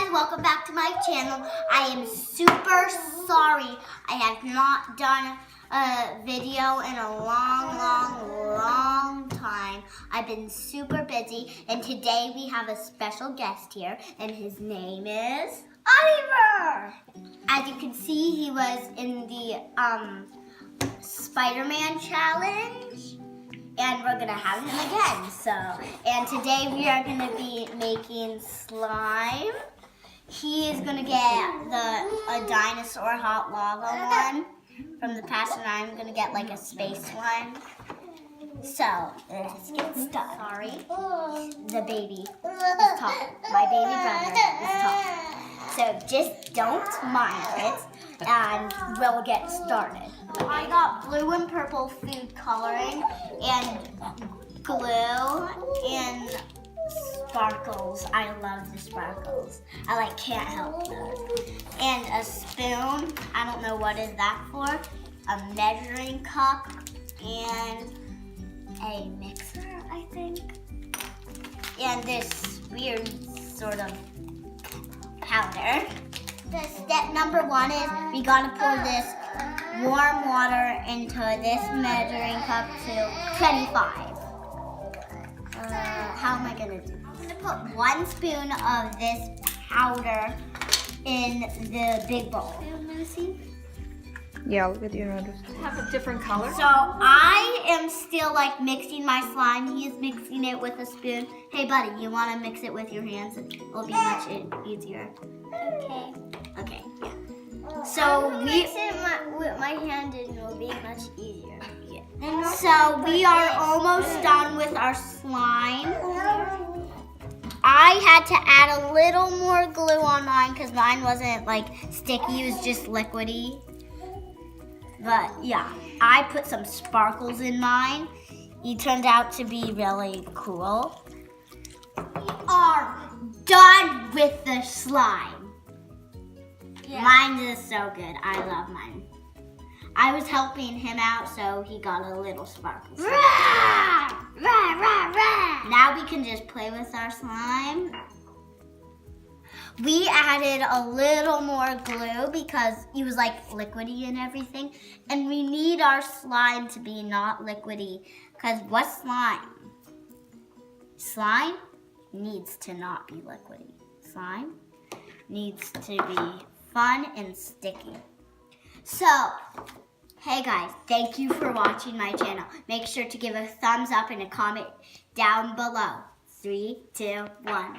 guys, welcome back to my channel. I am super sorry I have not done a video in a long time. I've been super busy, and today we have a special guest here, and his name is Oliver. As you can see, he was in the Spider-Man challenge. And we're gonna have him again. And today we are gonna be making slime. He is gonna get a dinosaur hot lava one from the past, and I'm gonna get like a space one. So let's get started. Sorry, the baby is tall. My baby brother is tall. So just don't mind it, and we'll get started. I got blue and purple food coloring and glue and sparkles. I love the sparkles. I can't help those. And a spoon. I don't know what is that for. A measuring cup and a mixer, I think. And this weird sort of powder. The step number 1 is we gotta pour this warm water into this measuring cup to 25. How am I gonna do? I'm gonna put 1 spoon of this powder in the big bowl. Yeah, look at your notice. Have a different color? So I am still mixing my slime. He is mixing it with a spoon. Hey buddy, you wanna mix it with your hands? It'll be much easier. Okay. Okay, yeah. So mix it with my hand and it'll be much easier. Yeah. So we are almost done with our slime. I had to add a little more glue on mine because mine wasn't sticky, it was just liquidy. But yeah, I put some sparkles in mine. It turned out to be really cool. We are done with the slime. Yeah. Mine is so good. I love mine. I was helping him out, so he got a little sparkle. Rah! Rah, rah, rah. Now we can just play with our slime. We added a little more glue because it was liquidy and everything. And we need our slime to be not liquidy. Because what's slime? Slime needs to not be liquidy. Slime needs to be fun and sticky. So, hey guys, thank you for watching my channel. Make sure to give a thumbs up and a comment down below. 3, 2, 1, bye.